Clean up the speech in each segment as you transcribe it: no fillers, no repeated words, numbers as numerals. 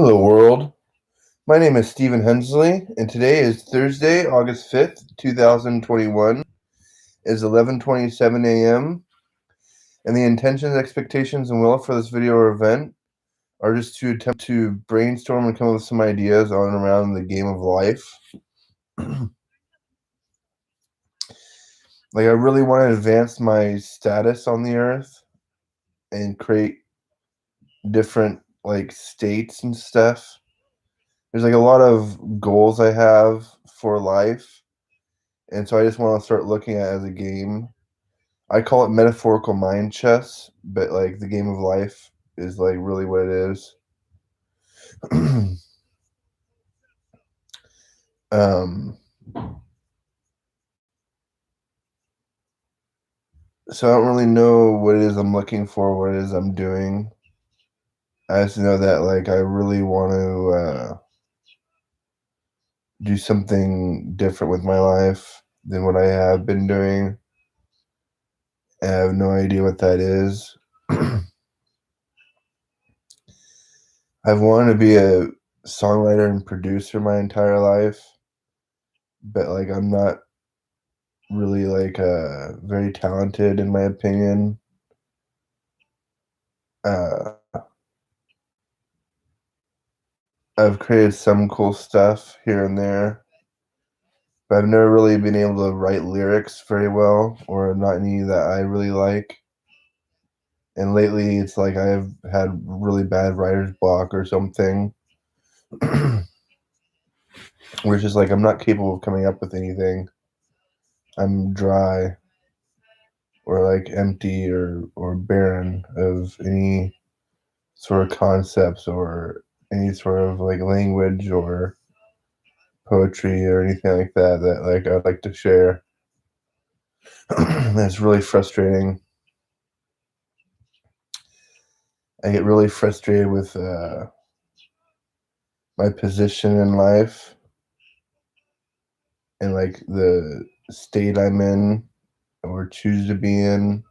Hello, world. My name is Stephen Hensley, and today is Thursday, August 5th, 2021. It's 11:27 a.m., and the intentions, expectations, and will for this video or event are just to attempt to brainstorm and come up with some ideas on and around the game of life. I really want to advance my status on the earth and create different, states and stuff. There's, a lot of goals I have for life. And so I just want to start looking at it as a game. I call it metaphorical mind chess, but the game of life is really what it is. um, so I don't really know what it is I'm looking for, what it is I'm doing. I just know that I really want to do something different with my life than what I have been doing. I have no idea what that is. I've wanted to be a songwriter and producer my entire life, but I'm not really very talented in my opinion. Uh, I've created some cool stuff here and there, but I've never really been able to write lyrics very well, or not any that I really like. And lately, it's I've had really bad writer's block or something, which is I'm not capable of coming up with anything. I'm dry, or empty, or barren of any sort of concepts or any sort of language or poetry or anything like that I'd like to share. That's really frustrating. I get really frustrated with my position in life and the state I'm in or choose to be in.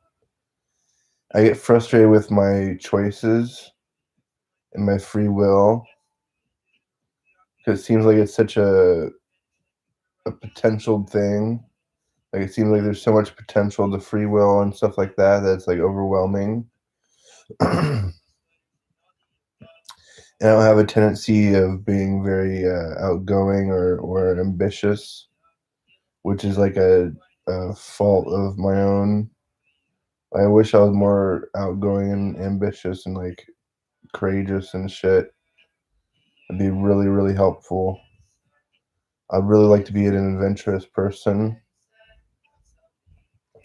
I get frustrated with my choices and my free will because it seems like it's such a potential thing. It seems like there's so much potential to free will and stuff like that that's overwhelming. And I don't have a tendency of being very outgoing or ambitious, which is a fault of my own. I wish I was more outgoing and ambitious and courageous and shit. It'd be really, really helpful. I'd really like to be an adventurous person,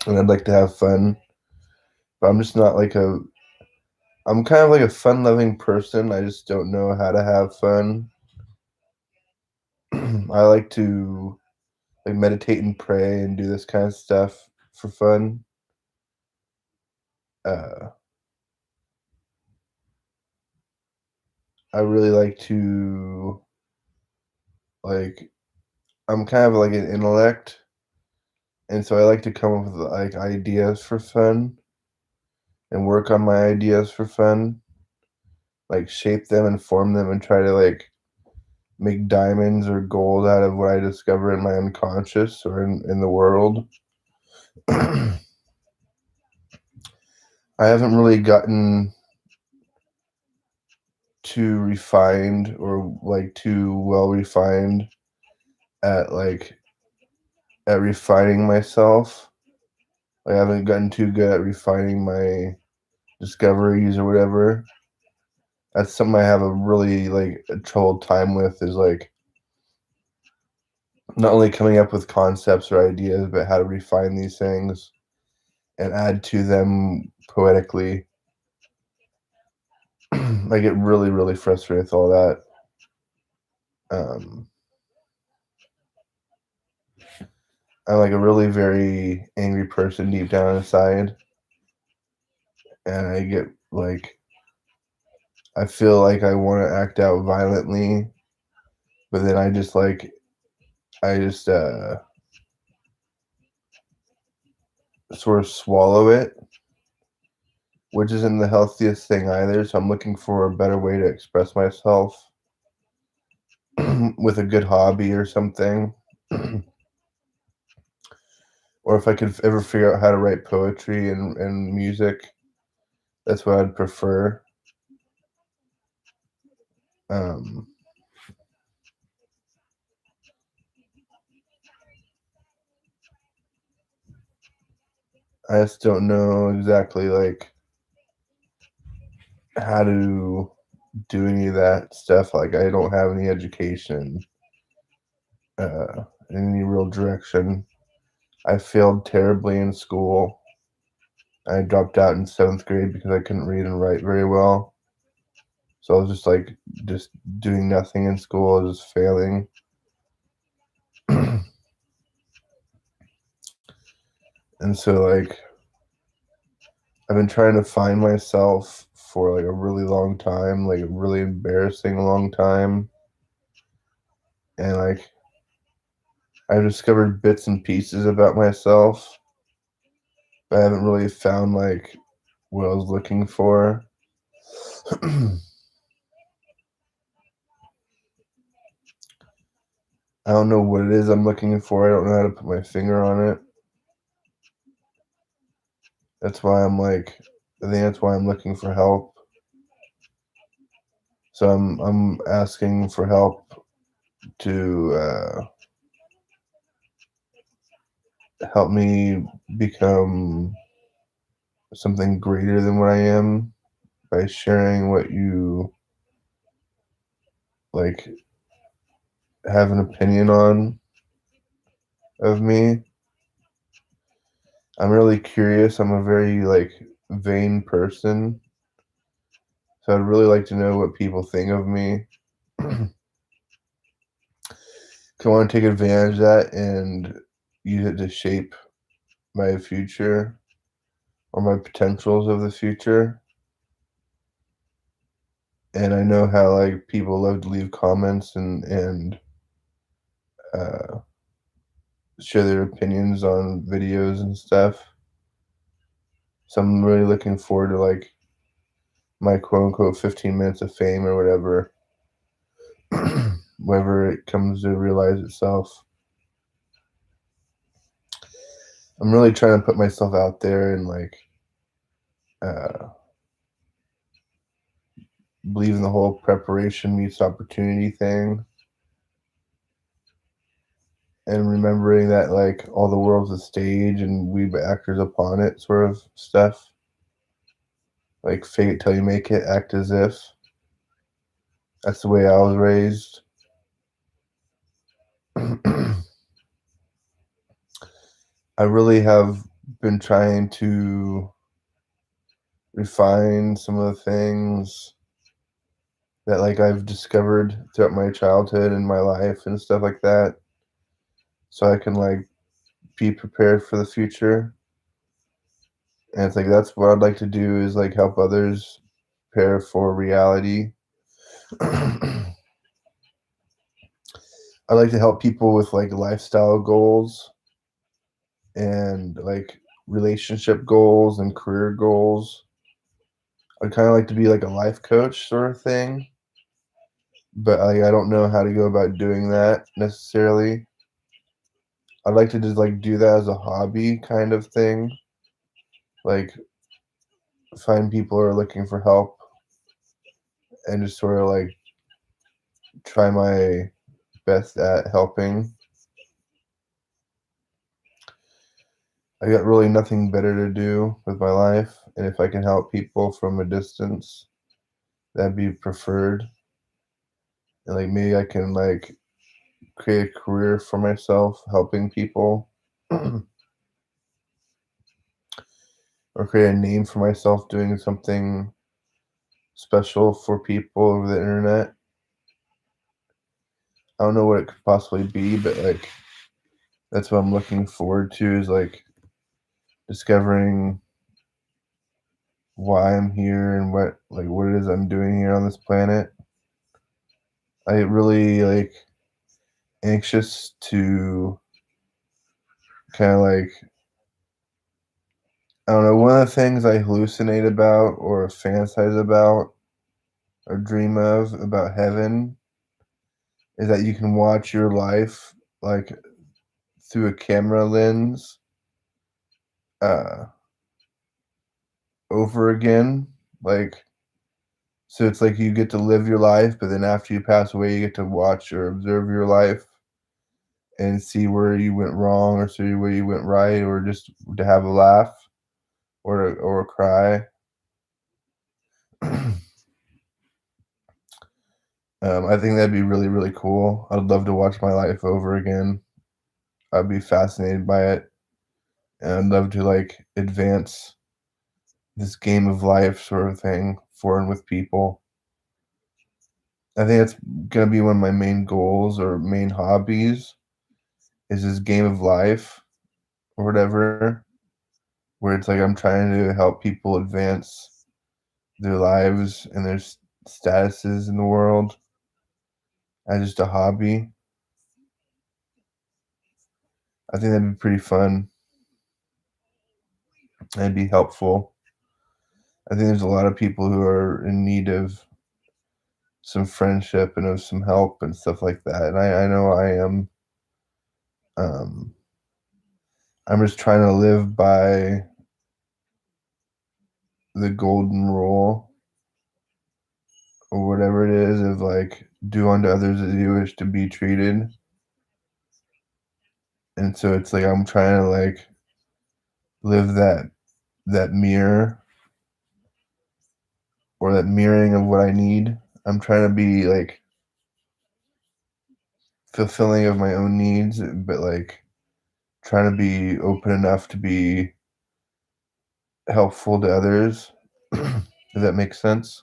and I'd like to have fun. But I'm just not I'm kind of a fun-loving person. I just don't know how to have fun. I like to meditate and pray and do this kind of stuff for fun. Uh, I really like to like I'm kind of an intellect, and so I like to come up with ideas for fun and work on my ideas for fun, shape them and form them and try to make diamonds or gold out of what I discover in my unconscious or in the world. I haven't really gotten too refined or too well refined at at refining myself. I haven't gotten too good at refining my discoveries or whatever. That's something I have a really a troubled time with is not only coming up with concepts or ideas, but how to refine these things and add to them poetically. I get really, really frustrated with all that. Um, I'm a really very angry person deep down inside, and I get I feel I want to act out violently, but then I just sort of swallow it, which isn't the healthiest thing either. So I'm looking for a better way to express myself with a good hobby or something. Or if I could ever figure out how to write poetry and music, that's what I'd prefer. Um, I just don't know exactly like how to do any of that stuff. Like I don't have any education, in any real direction. I failed terribly in school. I dropped out in 7th grade because I couldn't read and write very well. So I was just like just doing nothing in school, I was just failing. And so like I've been trying to find myself for like a really long time, like a really embarrassing long time. And like I've discovered bits and pieces about myself, but I haven't really found like what I was looking for. I don't know what it is I'm looking for. I don't know how to put my finger on it. That's why I'm like, I think that's why I'm looking for help. So I'm asking for help to help me become something greater than what I am by sharing what you like have an opinion on of me. I'm really curious. I'm a very like vain person, so I'd really like to know what people think of me. 'Cause I want to take advantage of that and use it to shape my future or my potentials of the future. And I know how like people love to leave comments and uh, share their opinions on videos and stuff. So I'm really looking forward to like my quote unquote 15 minutes of fame or whatever, whenever it comes to realize itself. I'm really trying to put myself out there and like uh, believe in the whole preparation meets opportunity thing, and remembering that like all the world's a stage and we be actors upon it, sort of stuff. Like fake it till you make it, act as if. That's the way I was raised. I really have been trying to refine some of the things that like I've discovered throughout my childhood and my life and stuff like that, so I can like be prepared for the future. And it's like that's what I'd like to do is like help others prepare for reality. I like to help people with like lifestyle goals and like relationship goals and career goals. I'd kind of like to be like a life coach sort of thing, but I don't know how to go about doing that necessarily. I'd like to just like do that as a hobby kind of thing, like find people who are looking for help and just sort of like try my best at helping. I got really nothing better to do with my life, and if I can help people from a distance, that'd be preferred. And like maybe I can like create a career for myself helping people, or create a name for myself doing something special for people over the internet. I don't know what it could possibly be, but like that's what I'm looking forward to is like discovering why I'm here and what it is I'm doing here on this planet. I really like anxious to kind of like I don't know, one of the things I hallucinate about or fantasize about or dream of about heaven is that you can watch your life, like, through a camera lens, uh, over again, like, so it's like you get to live your life, but then after you pass away, you get to watch or observe your life and see where you went wrong or see where you went right or just to have a laugh or cry. I think that'd be really, really cool. I'd love to watch my life over again. I'd be fascinated by it, and I'd love to, like, advance this game of life sort of thing for and with people. I think that's gonna be one of my main goals or main hobbies is this game of life or whatever, where it's like I'm trying to help people advance their lives and their statuses in the world as just a hobby. I think that'd be pretty fun and be helpful. I think there's a lot of people who are in need of some friendship and of some help and stuff like that. And I know I am. Um, I'm just trying to live by the golden rule or whatever it is of like do unto others as you wish to be treated. And so it's like I'm trying to like live that mirror or that mirroring of what I need. I'm trying to be like fulfilling of my own needs, but like trying to be open enough to be helpful to others. Does that make sense?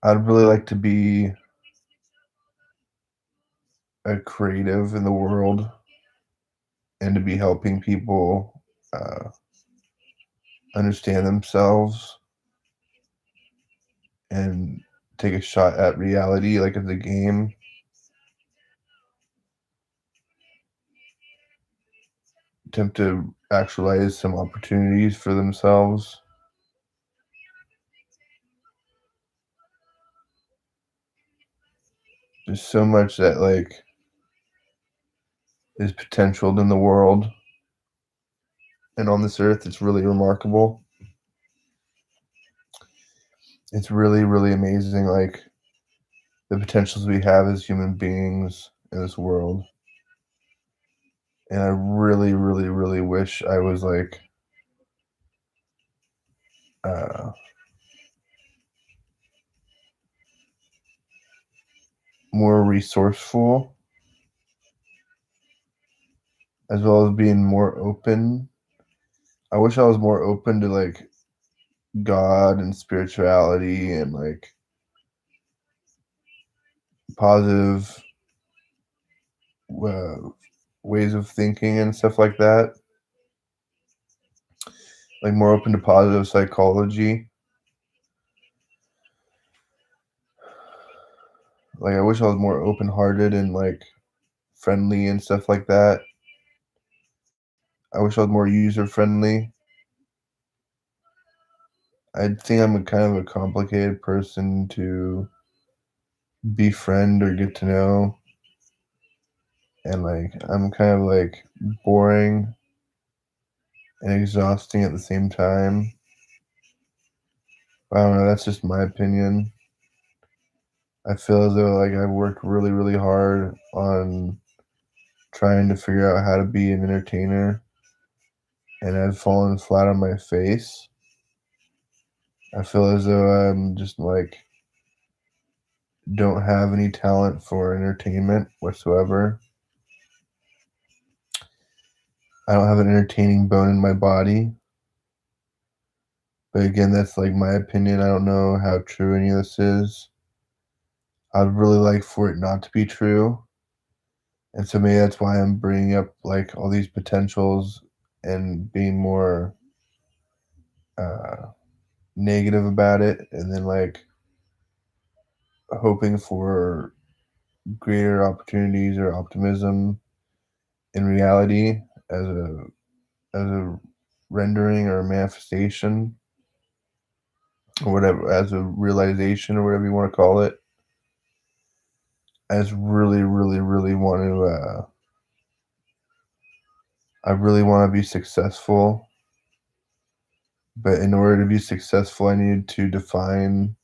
I'd really like to be a creative in the world and to be helping people understand themselves and take a shot at reality like it's a game. Attempt to actualize some opportunities for themselves. There's so much that like is potential in the world and on this earth. It's really remarkable. It's really, really amazing, like the potentials we have as human beings in this world. And I really, really, really wish I was like uh, more resourceful, as well as being more open. I wish I was more open to like God and spirituality and like positive uh, ways of thinking and stuff like that. Like more open to positive psychology. Like I wish I was more open hearted and like friendly and stuff like that. I wish I was more user friendly. I think I'm a kind of a complicated person to befriend or get to know, and like I'm kind of like boring and exhausting at the same time. I don't know, that's just my opinion. I feel as though like I've worked really, really hard on trying to figure out how to be an entertainer, and I've fallen flat on my face. I feel as though I'm just like don't have any talent for entertainment whatsoever. I don't have an entertaining bone in my body. But again, that's like my opinion. I don't know how true any of this is. I'd really like for it not to be true. And so maybe that's why I'm bringing up like all these potentials and being more uh, negative about it. And then like hoping for greater opportunities or optimism in reality as a rendering or a manifestation. or whatever, as a realization or whatever you wanna call it. I just really, really, really want to, I really wanna be successful, but in order to be successful, I need to define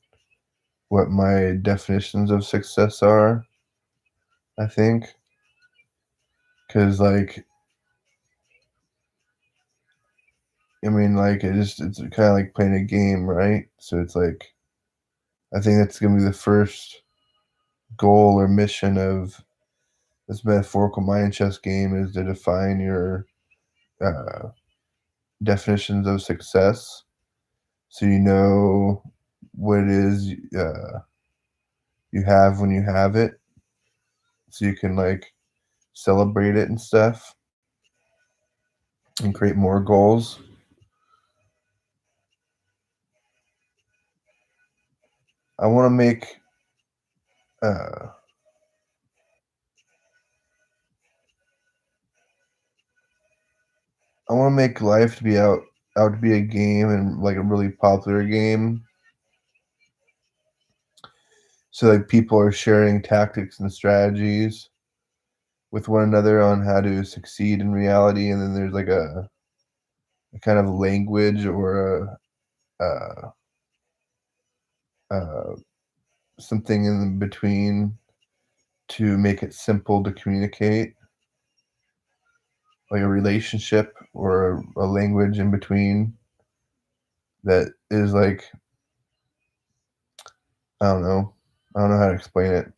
what my definitions of success are, I think, because like, I mean, like, it's kinda like playing a game, right? So it's like, I think that's gonna be the first goal or mission of this metaphorical mind chess game is to define your, uh, definitions of success, so you know what it is, you have when you have it, so you can, like, celebrate it and stuff and create more goals. I wanna make, uh I wanna make life to be out to be a game and, like, a really popular game, so, like, people are sharing tactics and strategies with one another on how to succeed in reality, and then there's, like, a kind of language or uh, uh, something in between to make it simple to communicate, like a relationship or a language in between that is, like, I don't know. I don't know how to explain it.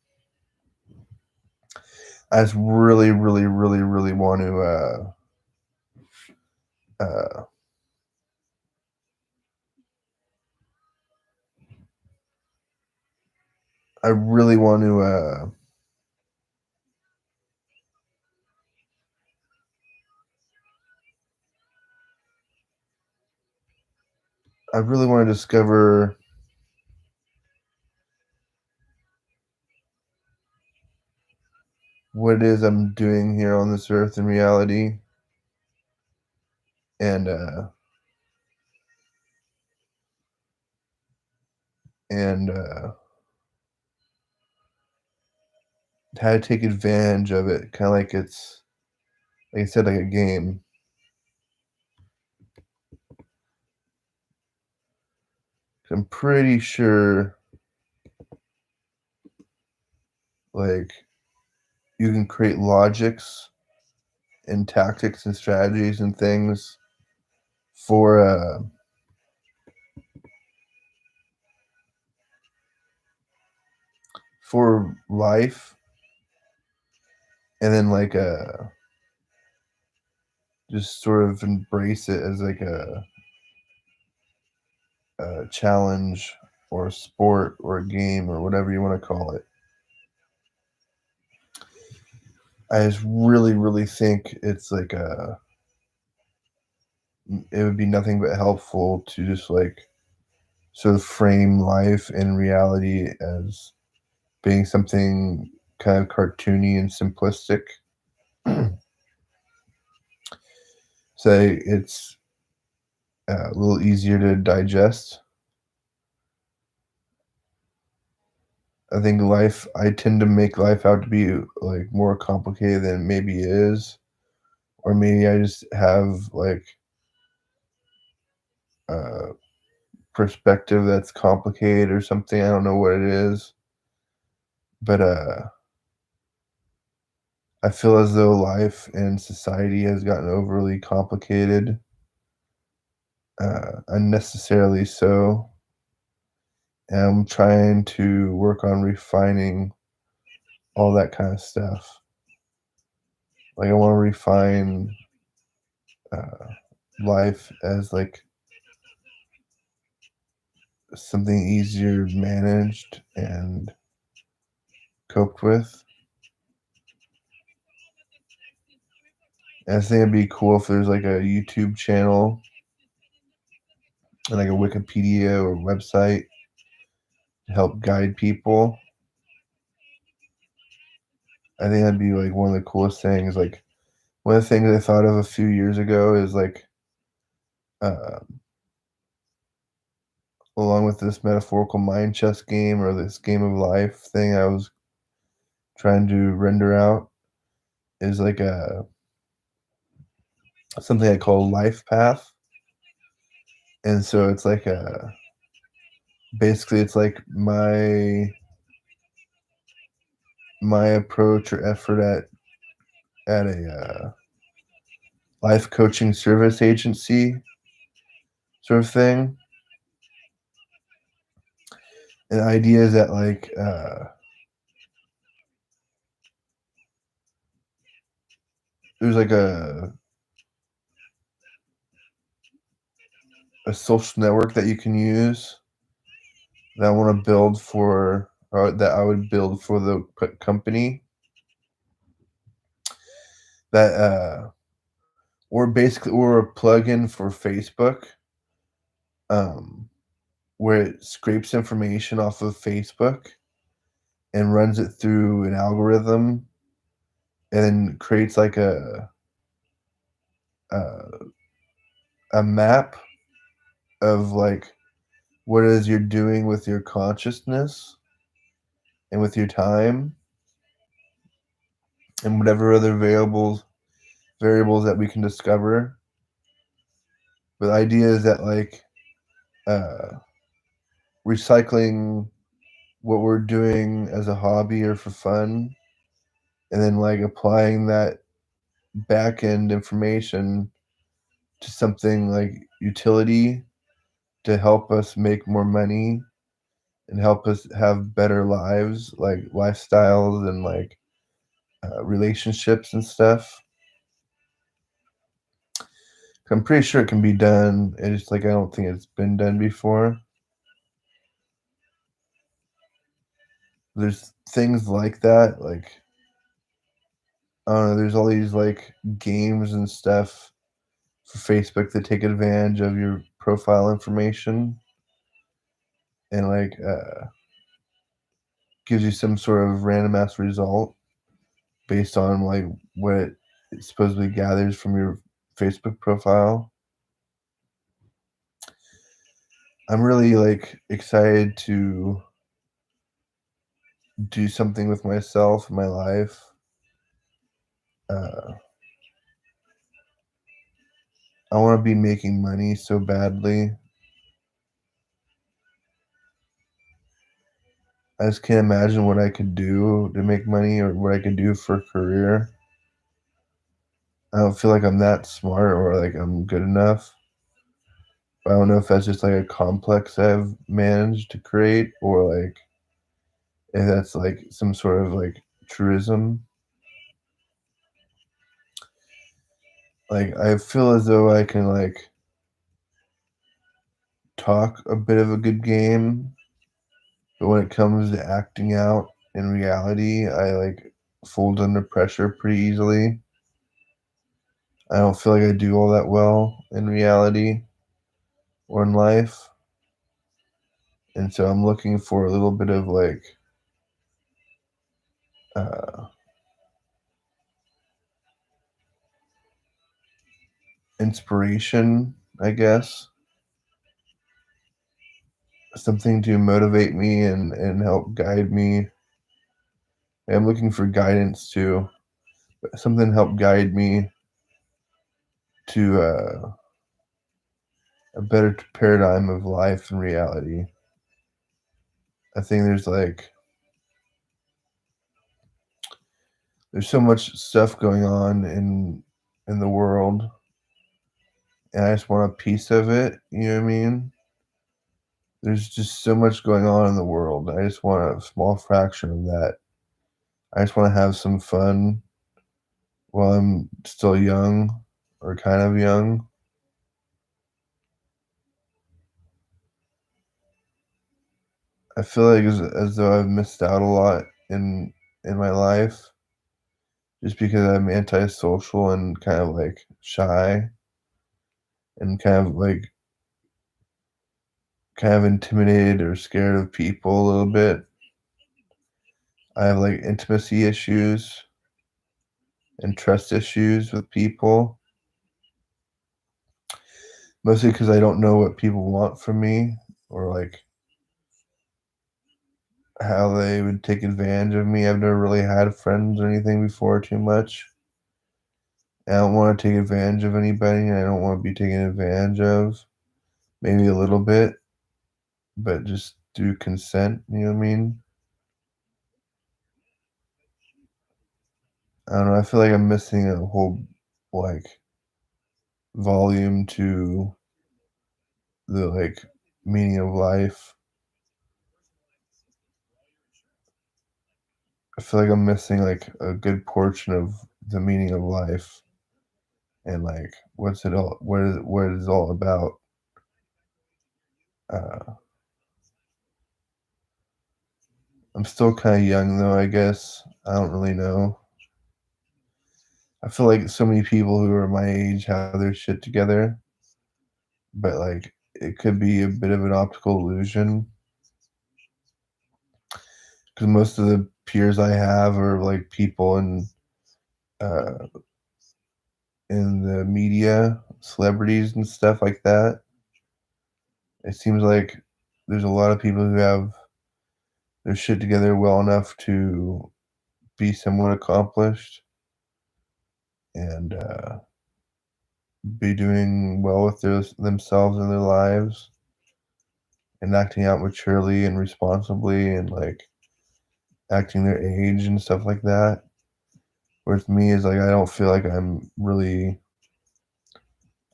I just really, really, really, really want to, uh, I really want to, I really wanna discover what it is I'm doing here on this earth in reality, and, and, how to take advantage of it, kinda like it's like I said, like a game. I'm pretty sure, like, you can create logics and tactics and strategies and things for, for life, and then, like, just sort of embrace it as, like, a challenge or a sport or a game or whatever you wanna call it. I just really, really think it's like it would be nothing but helpful to just like sort of frame life and reality as being something kind of cartoony and simplistic. Say it's a little easier to digest. I think I tend to make life out to be like more complicated than it maybe is, or maybe I just have like a perspective that's complicated or something. I don't know what it is, but I feel as though life and society has gotten overly complicated, unnecessarily so. And I'm trying to work on refining all that kind of stuff. Like I want to refine uh, life as like something easier managed and coped with. And I think it'd be cool if there's like a YouTube channel and like a Wikipedia or website to help guide people. I think that'd be like one of the coolest things. Like one of the things I thought of a few years ago is like uh, along with this metaphorical mind chess game or this game of life thing I was trying to render out, is like a something I call life path. And so it's like a basically it's like my approach or effort at a life coaching service agency sort of thing. And the idea is that like there's like a social network that you can use that I want to build for, or that I would build for the company that or basically or a plugin for Facebook, um, where it scrapes information off of Facebook and runs it through an algorithm and then creates like a, a map of like what it is you're doing with your consciousness and with your time and whatever other variables that we can discover. But the idea is that like uh, recycling what we're doing as a hobby or for fun, and then like applying that back end information to something like utility to help us make more money and help us have better lives, like lifestyles and like relationships and stuff. I'm pretty sure it can be done. It's like I don't think it's been done before. There's things like that, like I don't know. There's all these like games and stuff for Facebook that take advantage of your profile information and like gives you some sort of random ass result based on like what it supposedly gathers from your Facebook profile. I'm really like excited to do something with myself, my life. Uh, I want to be making money so badly. I just can't imagine what I could do to make money or what I could do for a career. I don't feel like I'm that smart or like I'm good enough. But I don't know if that's just like a complex I've managed to create or like if that's like some sort of like truism. Like I feel as though I can like talk a bit of a good game, but when it comes to acting out in reality, I like fold under pressure pretty easily. I don't feel like I do all that well in reality or in life. And so I'm looking for a little bit of like uh, inspiration, I guess, something to motivate me and help guide me. I'm looking for guidance too, something to help guide me to a better paradigm of life and reality. I think there's so much stuff going on in the world, and I just want a piece of it. You know what I mean? There's just so much going on in the world. I just want a small fraction of that. I just want to have some fun while I'm still young or kind of young. I feel like as though I've missed out a lot in my life just because I'm antisocial and kind of like shy and kind of intimidated or scared of people a little bit. I have like intimacy issues and trust issues with people, mostly because I don't know what people want from me or like how they would take advantage of me. I've never really had friends or anything before too much. I don't want to take advantage of anybody. I don't want to be taken advantage of. Maybe a little bit, but just through consent. You know what I mean? I don't know. I feel like I'm missing a whole like volume to the like meaning of life. I feel like I'm missing like a good portion of the meaning of life and like what's it all what it is all about. Uh, I'm still kind of young though, I guess. I don't really know. I feel like so many people who are my age have their shit together, but like it could be a bit of an optical illusion because most of the peers I have are like people uh, in the media, celebrities and stuff like that. It seems like there's a lot of people who have their shit together well enough to be somewhat accomplished and be doing well with themselves and their lives and acting out maturely and responsibly and like acting their age and stuff like that. Whereas me is like I don't feel like I'm really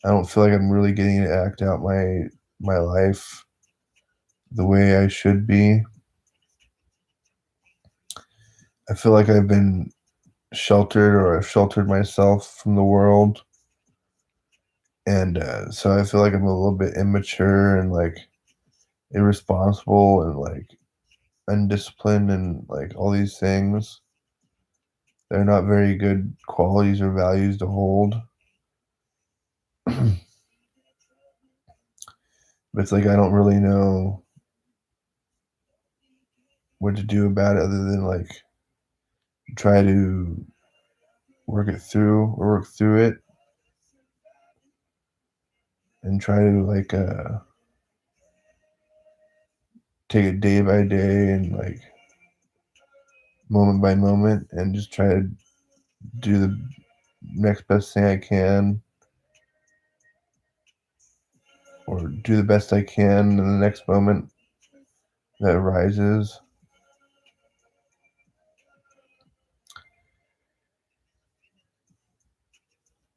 getting to act out my life the way I should be. I feel like I've been sheltered or I've sheltered myself from the world. And so I feel like I'm a little bit immature and like irresponsible and like undisciplined and like all these things. They're not very good qualities or values to hold. But it's like I don't really know what to do about it other than like try to work through it and try to like take it day by day and like moment by moment and just try to do the next best thing I can or do the best I can in the next moment that arises.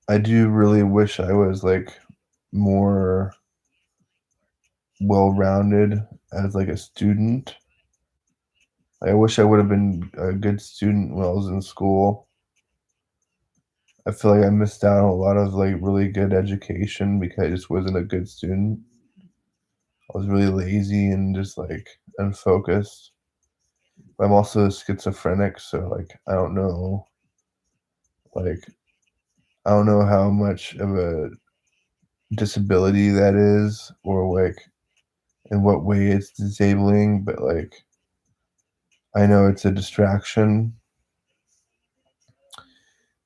I do really wish I was like more well rounded as like a student. I wish I would have been a good student when I was in school. I feel like I missed out on a lot of like really good education because I just wasn't a good student. I was really lazy and just like unfocused. But I'm also schizophrenic, so like like I don't know how much of a disability that is or like in what way it's disabling, but like I know it's a distraction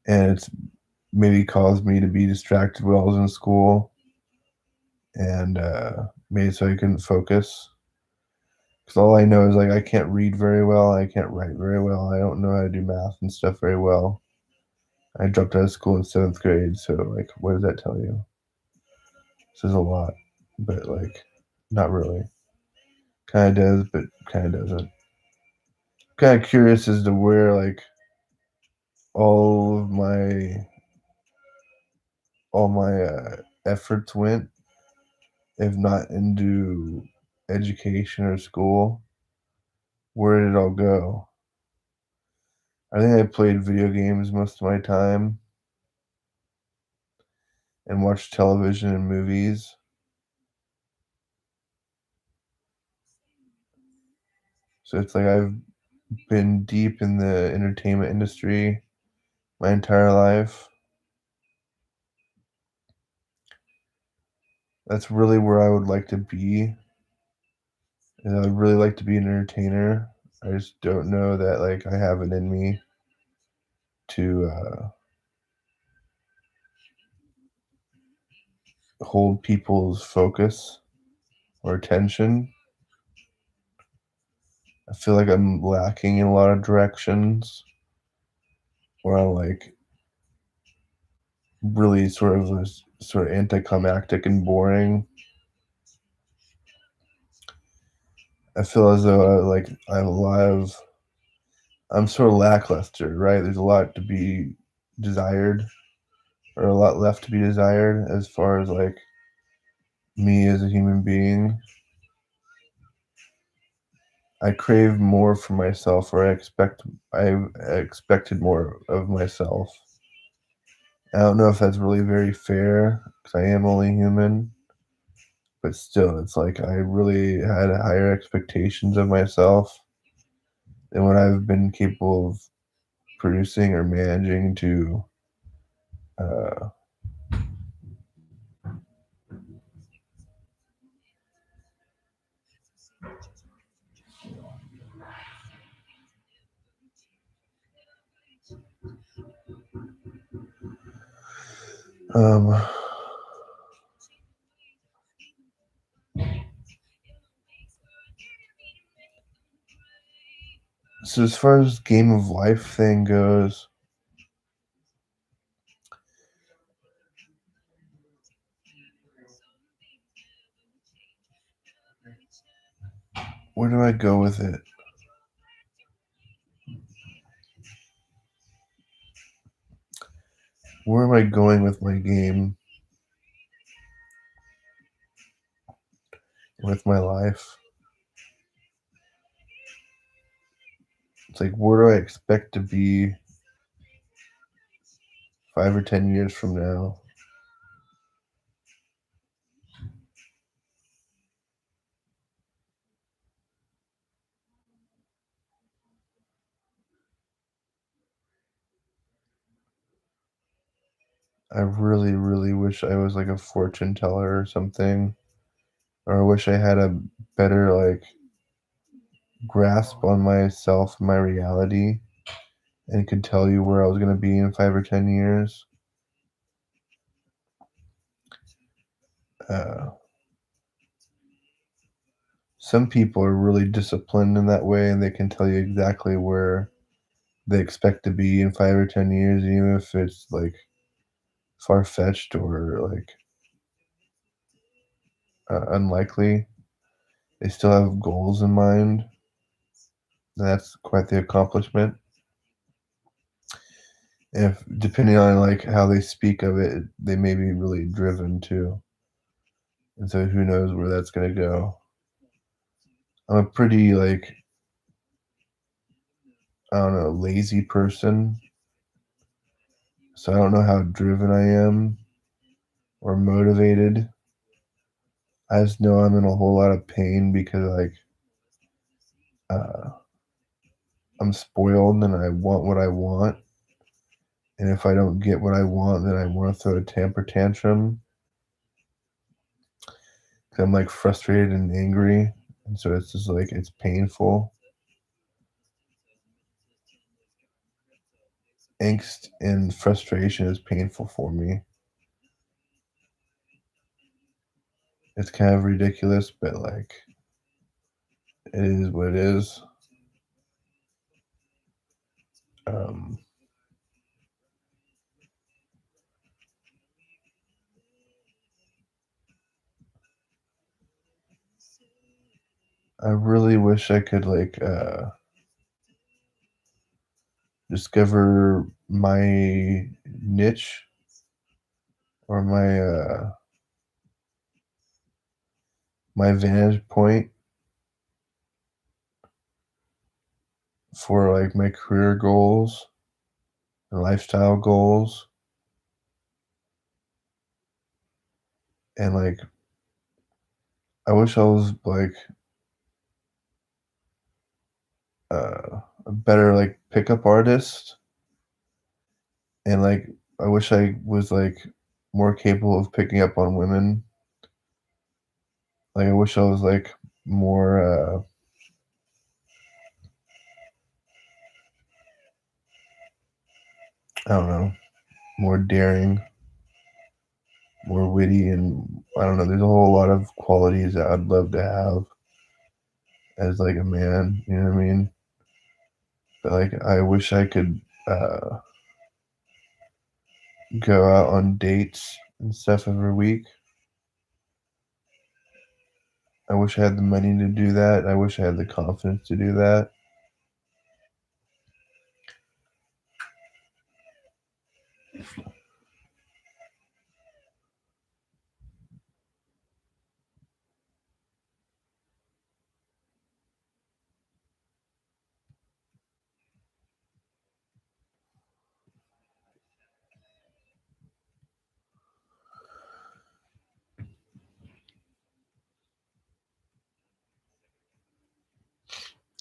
and it's maybe caused me to be distracted while I was in school and made it so I couldn't focus. Because all I know is like I can't read very well, I can't write very well, I don't know how to do math and stuff very well. I dropped out of school in seventh grade, so like, what does that tell you? This is a lot, but like, not really. Kind of does, but kind of doesn't. Kind of curious as to where like all of my efforts went, if not into education or school. Where did it all go? I think I played video games most of my time and watched television and movies. So it's like I've been deep in the entertainment industry my entire life. That's really where I would like to be. And I would really like to be an entertainer. I just don't know that like I have it in me to hold people's focus or attention. I feel like I'm lacking in a lot of directions where I'm like really sort of anticlimactic and boring. I feel as though I have a lot of I'm sort of lackluster, right? There's a lot to be desired or a lot left to be desired as far as like me as a human being. I crave more for myself, or I expected more of myself. I don't know if that's really very fair because I am only human, but still, it's like I really had higher expectations of myself than what I've been capable of producing or managing to. Uh, um, so as far as game of life thing goes, where do I go with it? Where am I going with my game? With my life? It's like, where do I expect to be 5 or 10 years from now? I really, really wish I was like a fortune teller or something, or I wish I had a better like grasp on myself, my reality, and could tell you where I was gonna be in 5 or 10 years. Uh, some people are really disciplined in that way, and they can tell you exactly where they expect to be in 5 or 10 years, even if it's like far fetched or like unlikely. They still have goals in mind. That's quite the accomplishment. If depending on like how they speak of it, they may be really driven too. And so who knows where that's gonna go. I'm a pretty like I don't know, lazy person. So I don't know how driven I am or motivated. I just know I'm in a whole lot of pain because like uh, I'm spoiled and I want what I want. And if I don't get what I want, then I want to throw a temper tantrum. 'Cause I'm like frustrated and angry. And so it's just like it's painful. Angst and frustration is painful for me. It's kind of ridiculous, but like it is what it is. Um, I really wish I could like discover my niche or my vantage point for like my career goals and lifestyle goals. And like I wish I was like a better like pickup artist, and like I wish I was like more capable of picking up on women. Like I wish I was like more I don't know, more daring more witty, and I don't know. There's a whole lot of qualities that I'd love to have as like a man. You know what I mean? But like, I wish I could uh, go out on dates and stuff every week. I wish I had the money to do that. I wish I had the confidence to do that.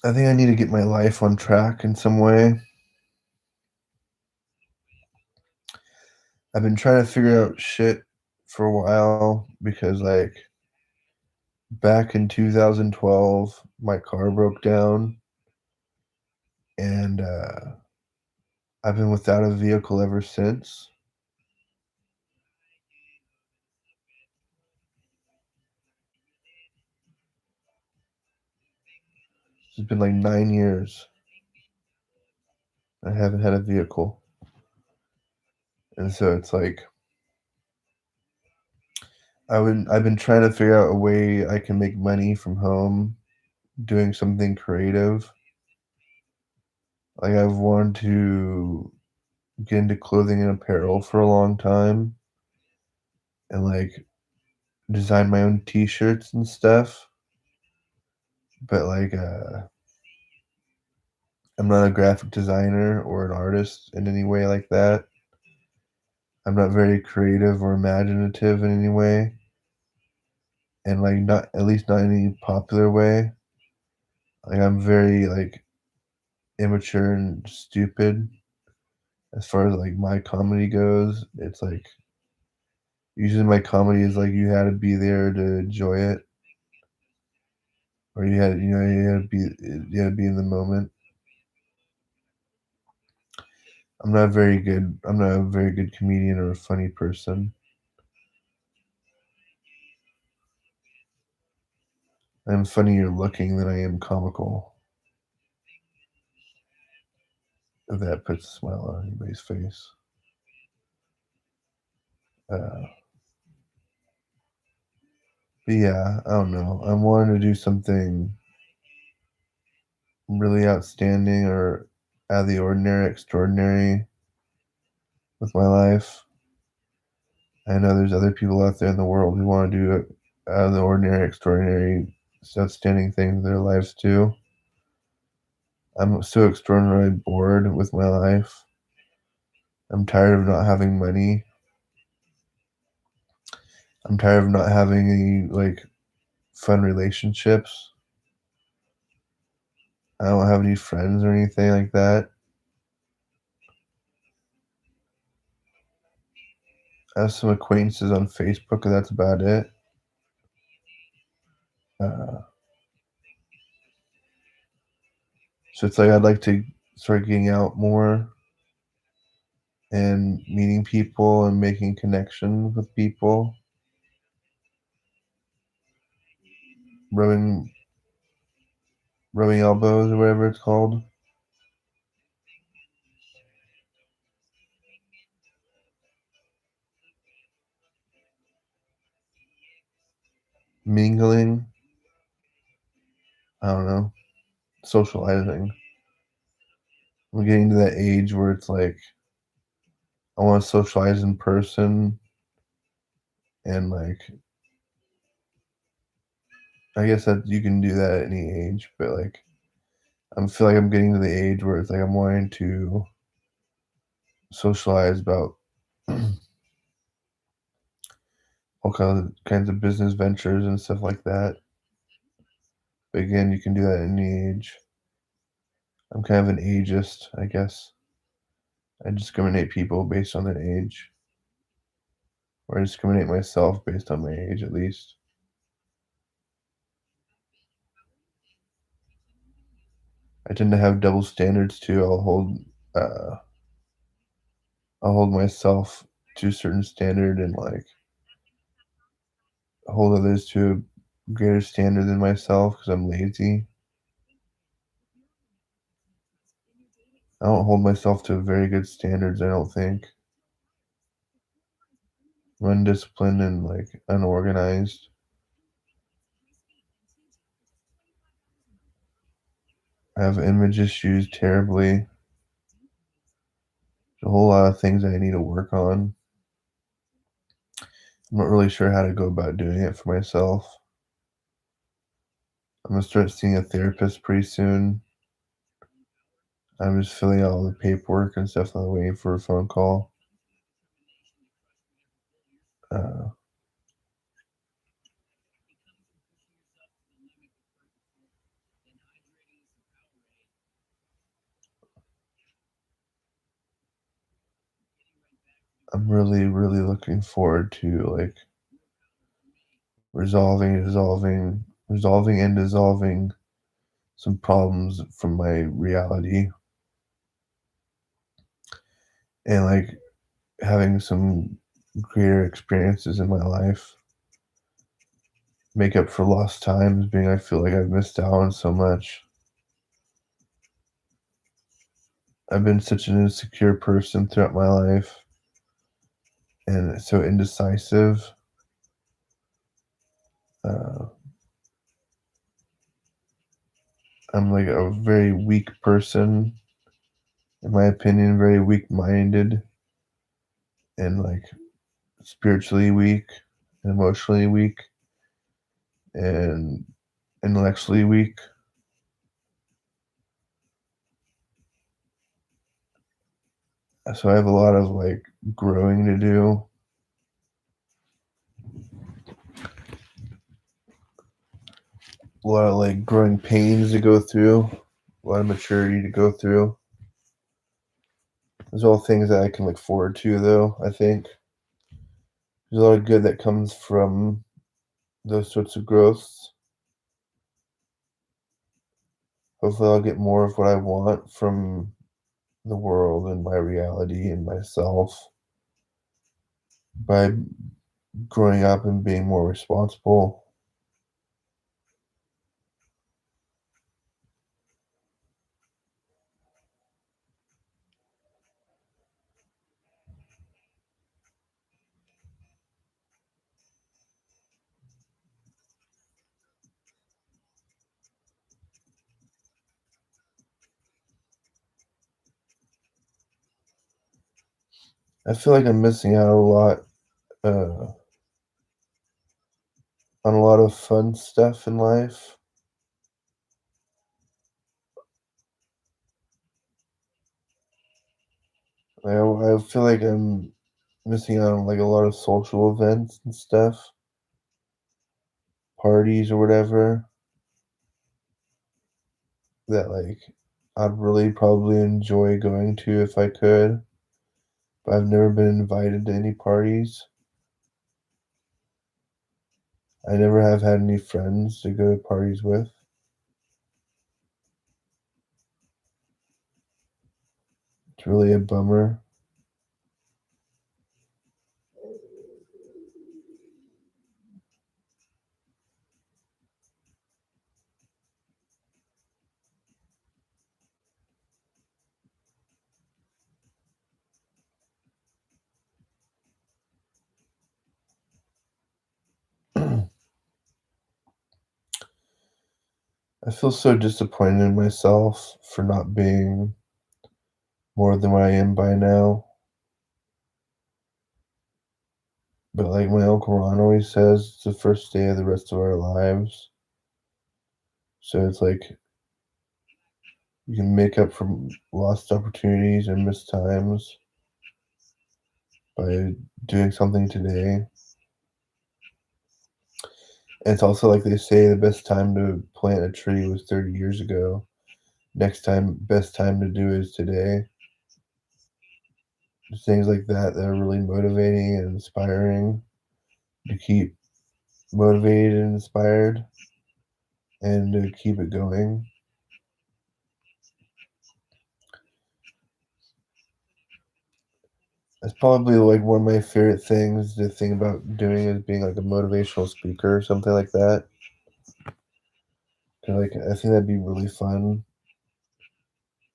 I think I need to get my life on track in some way. I've been trying to figure out shit for a while because, like, back in 2012, my car broke down, and I've been without a vehicle ever since. It's been like 9 years. I haven't had a vehicle. And so it's like I've been trying to figure out a way I can make money from home doing something creative. Like I've wanted to get into clothing and apparel for a long time and like design my own t-shirts and stuff. But like I'm not a graphic designer or an artist in any way like that. I'm not very creative or imaginative in any way, and like not at least not in any popular way. Like I'm very like immature and stupid as far as like my comedy goes. It's like usually my comedy is like you had to be there to enjoy it, or you had to be in the moment. I'm not a very good comedian or a funny person. I'm funnier looking than I am comical. If that puts a smile on anybody's face. Uh, but yeah, I don't know. I'm wanting to do something really outstanding or out of the ordinary, extraordinary with my life. I know there's other people out there in the world who want to do out of the ordinary, extraordinary, outstanding things in their lives too. I'm so extraordinarily bored with my life. I'm tired of not having money. I'm tired of not having any like fun relationships. I don't have any friends or anything like that. I have some acquaintances on Facebook, and that's about it. Uh, so it's like I'd like to start getting out more and meeting people and making connections with people, rubbing rubbing elbows or whatever it's called, mingling. I don't know, socializing. I'm getting to that age where it's like I want to socialize in person and like I guess that you can do that at any age, but like I feel like I'm getting to the age where it's like I'm wanting to socialize about all kinds of business ventures and stuff like that. But again, you can do that at any age. I'm kind of an ageist, I guess. I discriminate people based on their age, or I discriminate myself based on my age, at least. I tend to have double standards too. Uh, I'll hold myself to a certain standard and like hold others to a greater standard than myself because I'm lazy. I don't hold myself to very good standards, I don't think. I'm undisciplined and like unorganized. I have image issues terribly. A whole lot of things I need to work on. I'm not really sure how to go about doing it for myself. I'm gonna start seeing a therapist pretty soon. I'm just filling out all the paperwork and stuff. I'm waiting for a phone call. Uh, I'm really, really looking forward to like resolving and dissolving some problems from my reality and like having some greater experiences in my life. Make up for lost times, being I feel like I've missed out on so much. I've been such an insecure person throughout my life and so indecisive. Uh, I'm like a very weak person, in my opinion, very weak minded and like spiritually weak and emotionally weak and intellectually weak. So I have a lot of like growing to do, a lot of like growing pains to go through, a lot of maturity to go through. Those are all things that I can look forward to, though. I think there's a lot of good that comes from those sorts of growths. Hopefully, I'll get more of what I want from the world and my reality and myself by growing up and being more responsible. I feel like I'm missing out a lot on a lot of fun stuff in life. I feel like I'm missing out on like a lot of social events and stuff, parties or whatever that like I'd really probably enjoy going to if I could, but I've never been invited to any parties. I never have had any friends to go to parties with. It's really a bummer. I feel so disappointed in myself for not being more than what I am by now. But like my Uncle Ron always says, it's the first day of the rest of our lives. So it's like you can make up for lost opportunities and missed times by doing something today. And it's also like they say the best time to plant a tree was 30 years ago. Next time, best time to do is today. Just things like that that are really motivating and inspiring to keep motivated and inspired and to keep it going. It's probably like one of my favorite things to think about doing is being like a motivational speaker or something like that. 'Cause, like, I think that'd be really fun.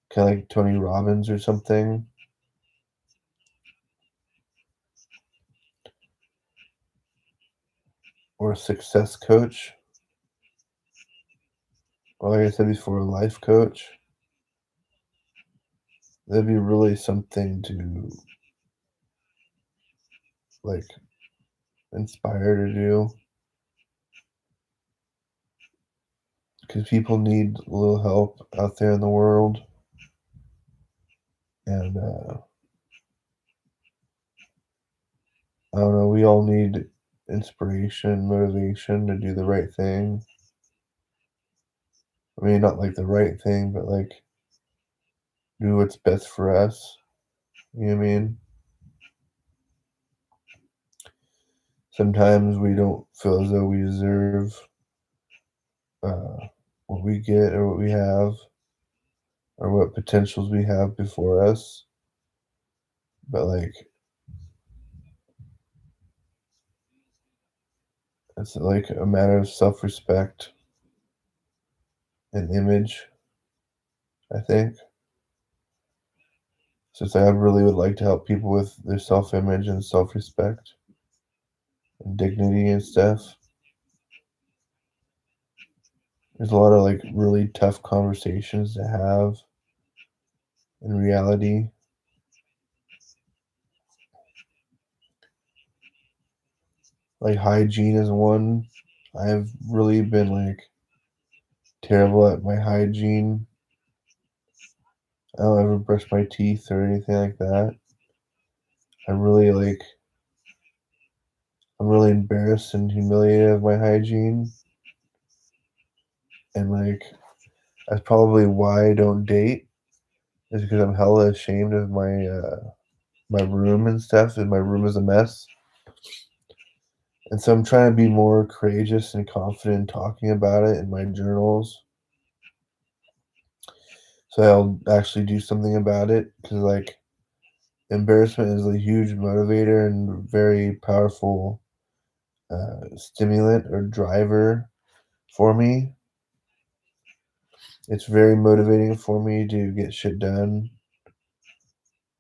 Kinda like Tony Robbins or something, or a success coach, or like I said before, a life coach. That'd be really something to, like, inspire to do, because people need a little help out there in the world, and, I don't know, we all need inspiration, motivation to do the right thing. I mean, not like the right thing, but, like, do what's best for us, you know what I mean? Sometimes we don't feel as though we deserve, uh, what we get or what we have or what potentials we have before us, but, like, it's, like, a matter of self-respect and image, I think. So it's like I really would like to help people with their self-image and self-respect and dignity and stuff. There's a lot of, like, really tough conversations to have in reality. Like, hygiene is one. I've really been, like, terrible at my hygiene. I don't ever brush my teeth or anything like that. I really, like I'm really embarrassed and humiliated of my hygiene, and, like, that's probably why I don't date, is because I'm hella ashamed of my room and stuff, and my room is a mess, and so I'm trying to be more courageous and confident in talking about it in my journals, so I'll actually do something about it. Because like, embarrassment is a huge motivator and very powerful, stimulant or driver for me. It's very motivating for me to get shit done,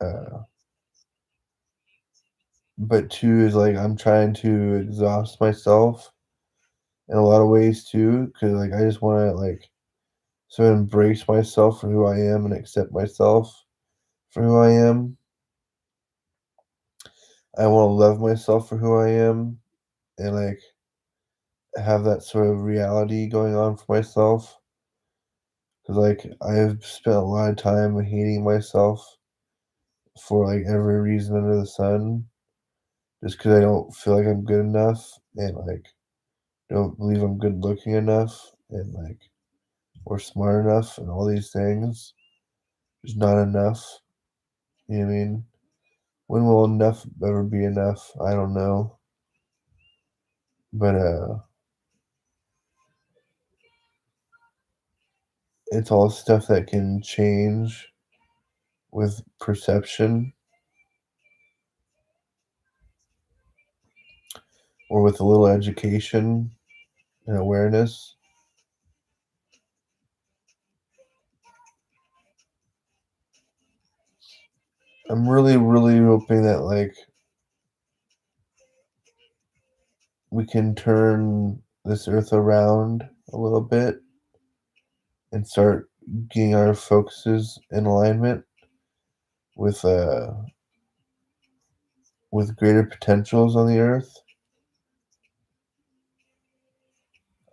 uh, but 2 is, like, I'm trying to exhaust myself in a lot of ways too, because like, I just wanna, like, sort of embrace myself for who I am and accept myself for who I am. I wanna love myself for who I am and, like, have that sort of reality going on for myself. Cause like, I've spent a lot of time hating myself for, like, every reason under the sun, just because I don't feel like I'm good enough and, like, don't believe I'm good looking enough and, like, or smart enough and all these things. There's not enough, you know what I mean? When will enough ever be enough? I don't know, but, it's all stuff that can change with perception or with a little education and awareness. I'm really, really hoping that, like, we can turn this earth around a little bit and start getting our focuses in alignment with, with greater potentials on the earth.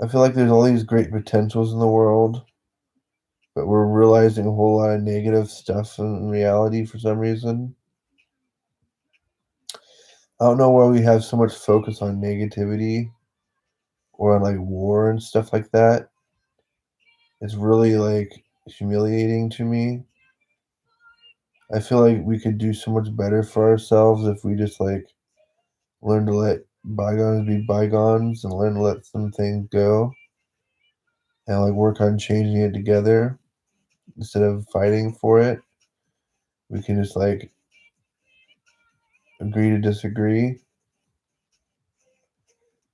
I feel like there's all these great potentials in the world, but we're realizing a whole lot of negative stuff in reality for some reason. I don't know why we have so much focus on negativity or on like war and stuff like that. It's really like humiliating to me. I feel like we could do so much better for ourselves if we just like learn to let bygones be bygones and learn to let some things go and like work on changing it together instead of fighting for it. We can just like agree to disagree.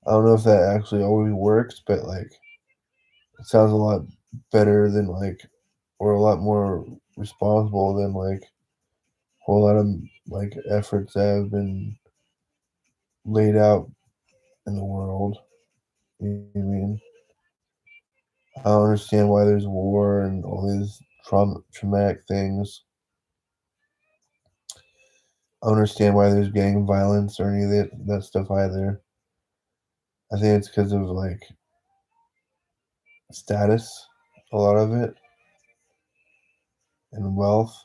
I don't know if that actually always works, but like it sounds a lot better than like, or a lot more responsible than like a whole lot of like efforts that have been laid out in the world. You know what I mean? I don't understand why there's war and all these traumatic things. I don't understand why there's gang violence or any of that stuff either. I think it's because of like status, a lot of it, and wealth,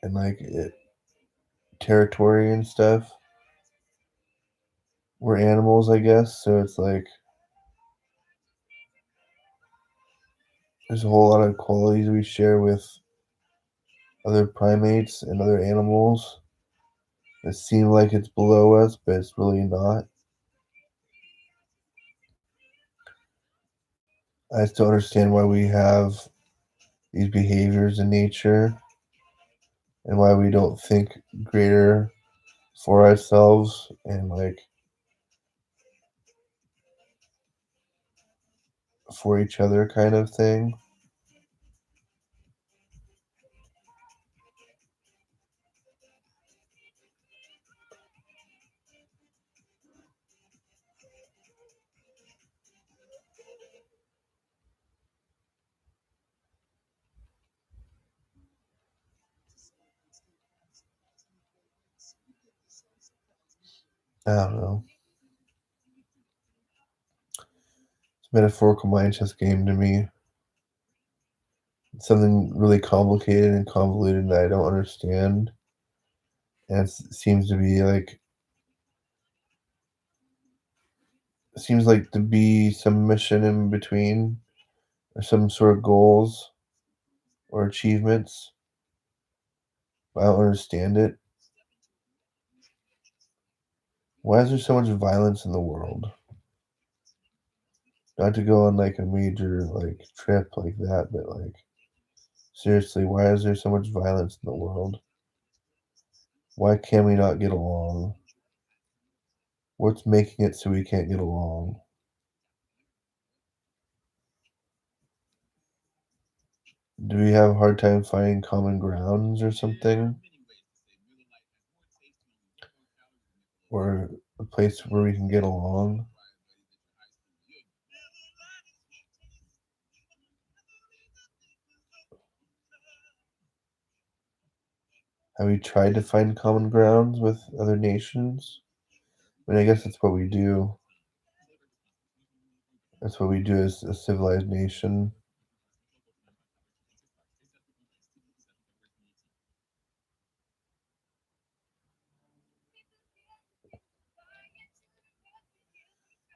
and like territory and stuff. We're animals, I guess, so it's like there's a whole lot of qualities we share with other primates and other animals that seem like it's below us, but it's really not. I still understand why we have these behaviors in nature and why we don't think greater for ourselves and like for each other kind of thing. I don't know. It's a metaphorical mind chess game to me. It's something really complicated and convoluted that I don't understand. And it seems to be like seems like to be some mission in between or some sort of goals or achievements. But I don't understand it. Why is there so much violence in the world? Not to go on like a major like trip like that, but like seriously, why is there so much violence in the world? Why can we not get along? What's making it so we can't get along? Do we have a hard time finding common grounds or something? Or a place where we can get along? Have we tried to find common grounds with other nations? I mean, I guess that's what we do. That's what we do as a civilized nation.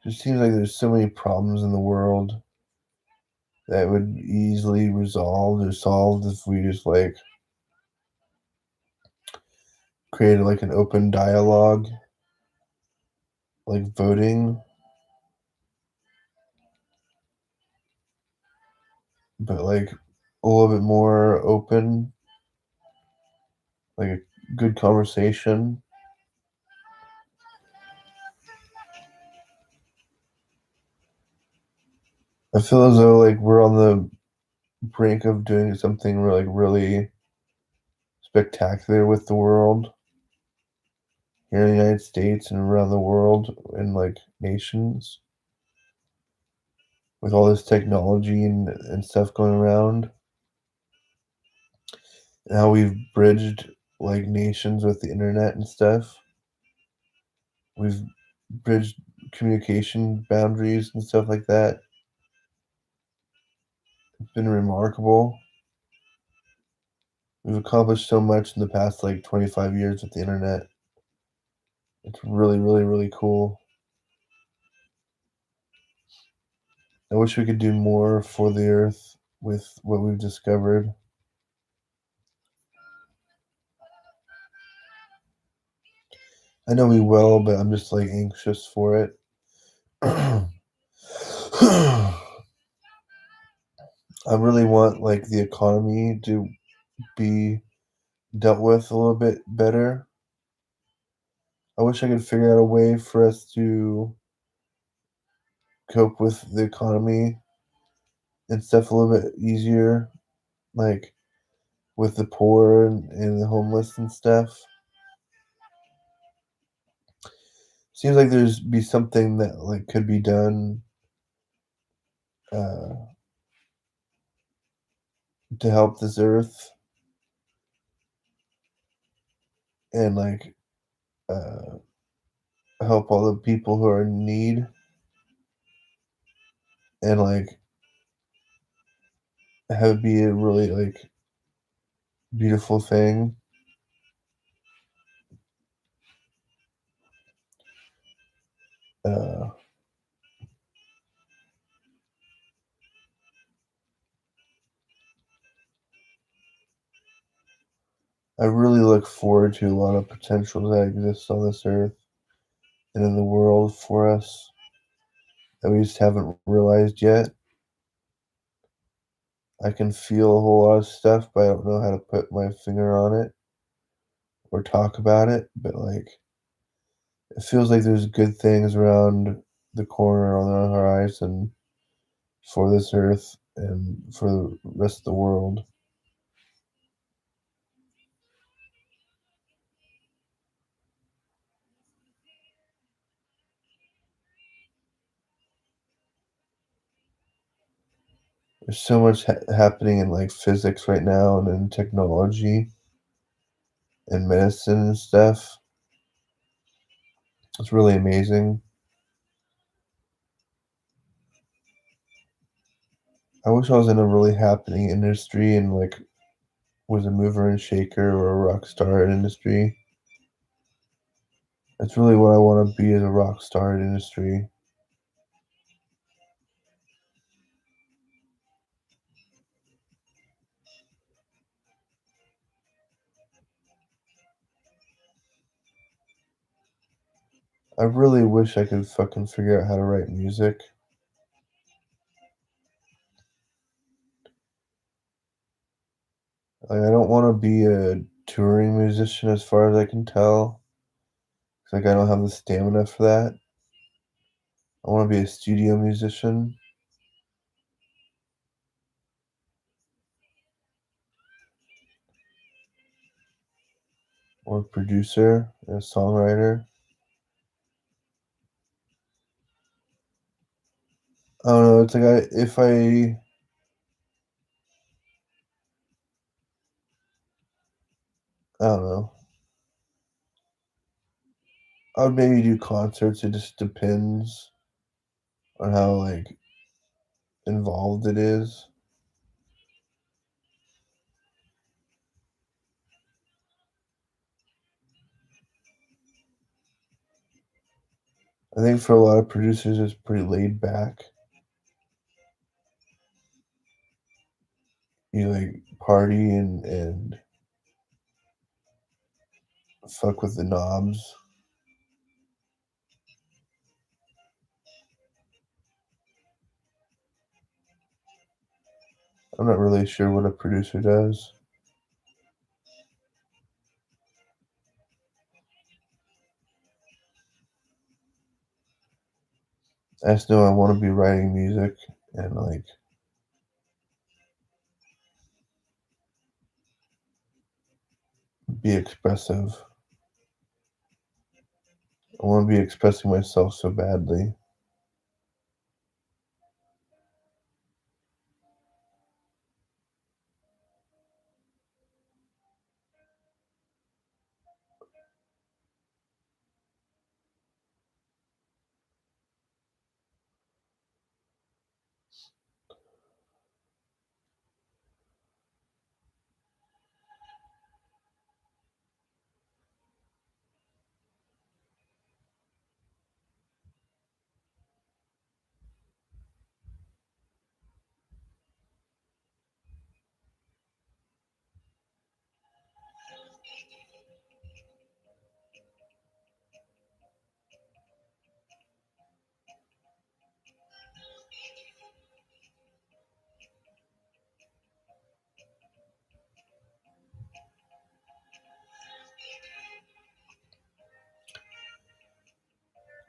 It just seems like there's so many problems in the world that would easily resolved or solved if we just like created like an open dialogue, like voting, but like a little bit more open, like a good conversation. I feel as though like we're on the brink of doing something like really spectacular with the world here in the United States and around the world and like nations with all this technology and stuff going around and how we've bridged like nations with the internet and stuff. We've bridged communication boundaries and stuff like that. It's been remarkable. We've accomplished so much in the past like 25 years with the internet. It's really, really, really cool. I wish we could do more for the earth with what we've discovered. I know we will, but I'm just like anxious for it. I really want like the economy to be dealt with a little bit better. I wish I could figure out a way for us to cope with the economy and stuff a little bit easier, like with the poor and the homeless and stuff. Seems like there's be something that like could be done uh, to help this earth and like uh, help all the people who are in need and like have it be a really like beautiful thing. Uh, I really look forward to a lot of potential that exists on this earth and in the world for us that we just haven't realized yet. I can feel a whole lot of stuff, but I don't know how to put my finger on it or talk about it. But like, it feels like there's good things around the corner on the horizon for this earth and for the rest of the world. There's so much happening in like physics right now and in technology and medicine and stuff. It's really amazing. I wish I was in a really happening industry and like was a mover and shaker or a rock star in industry. That's really what I want to be as a rock star in industry. I really wish I could fucking figure out how to write music. Like, I don't want to be a touring musician as far as I can tell. 'Cause, like, I don't have the stamina for that. I want to be a studio musician or a producer, a songwriter. I don't know. It's like I don't know. I would maybe do concerts. It just depends on how like involved it is. I think for a lot of producers, it's pretty laid back. You like party and fuck with the knobs. I'm not really sure what a producer does. I just know I want to be writing music and like be expressive. I want to be expressing myself so badly.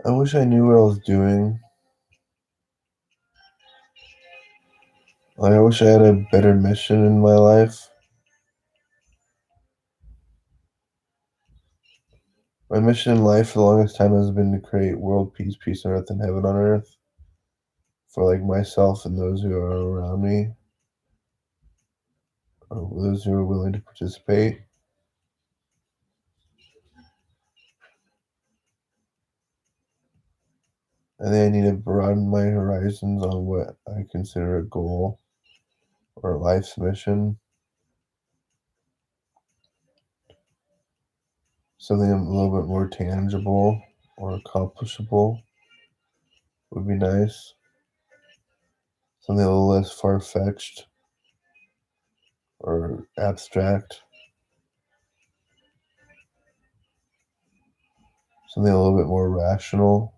I wish I knew what I was doing. Like, I wish I had a better mission in my life. My mission in life for the longest time has been to create world peace, peace on earth, and heaven on earth for like myself and those who are around me, or those who are willing to participate. I think I need to broaden my horizons on what I consider a goal or a life's mission. Something a little bit more tangible or accomplishable would be nice. Something a little less far fetched or abstract. Something a little bit more rational,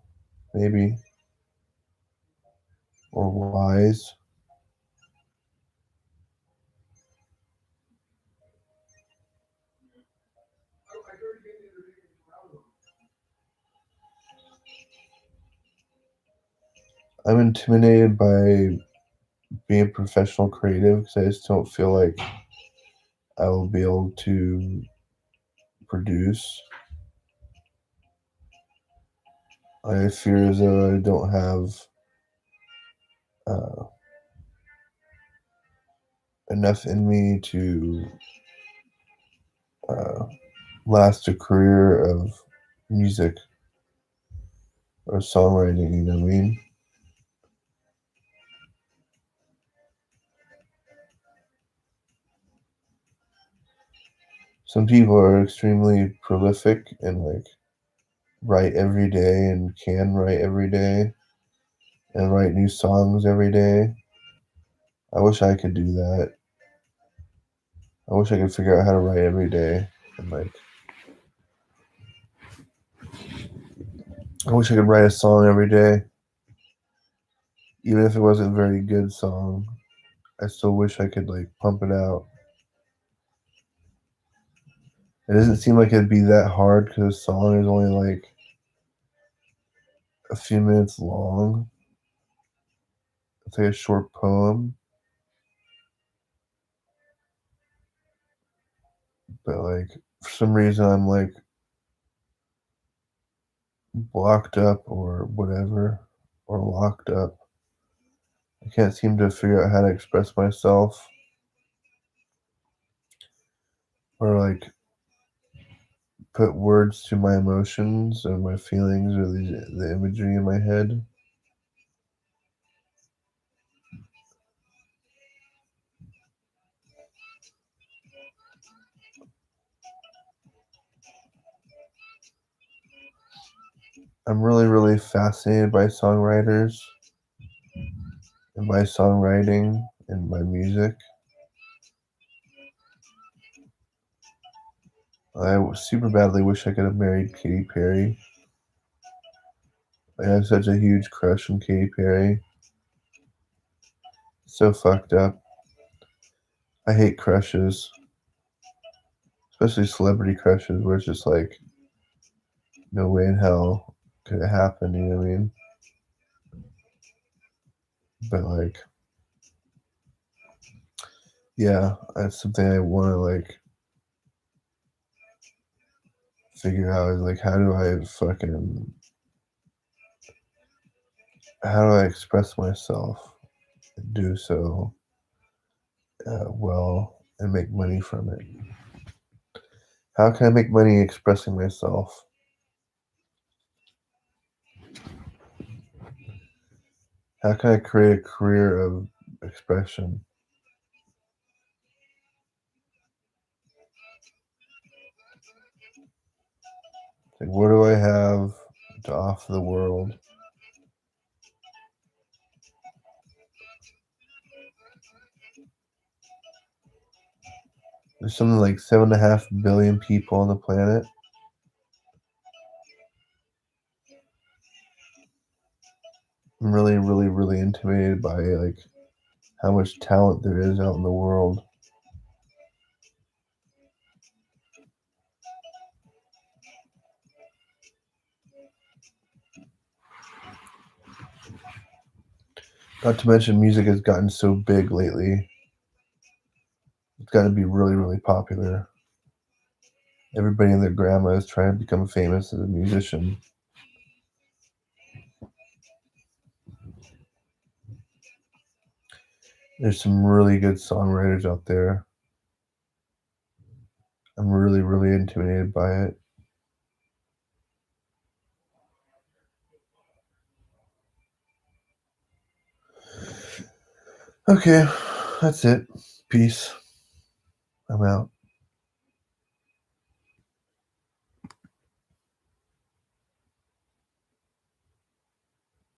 maybe, or wise. I'm intimidated by being a professional creative because I just don't feel like I will be able to produce. I fear as though I don't have uh, enough in me to uh, last a career of music or songwriting, you know what I mean? Some people are extremely prolific and like write every day and can write every day and write new songs every day. I wish I could do that. I wish I could figure out how to write every day and like I wish I could write a song every day. Even if it wasn't a very good song, I still wish I could like pump it out. It doesn't seem like it'd be that hard because the song is only like a few minutes long. It's like a short poem, but like for some reason I'm like blocked up or whatever, or locked up. I can't seem to figure out how to express myself or like put words to my emotions or my feelings or the imagery in my head. I'm really, really fascinated by songwriters and by songwriting and by music. I super badly wish I could have married Katy Perry. I have such a huge crush on Katy Perry. So fucked up. I hate crushes, especially celebrity crushes where it's just like, no way in hell could it happen, you know what I mean? But like, yeah, that's something I want to like figure out is like, how do I express myself and do so well and make money from it? How can I make money expressing myself? How can I create a career of expression? Like, what do I have to offer the world? There's something like 7.5 billion people on the planet. I'm really, really, really intimidated by like how much talent there is out in the world. Not to mention music has gotten so big lately. It's gotta be really, really popular. Everybody and their grandma is trying to become famous as a musician. There's some really good songwriters out there. I'm really, really intimidated by it. Okay, that's it. Peace. I'm out.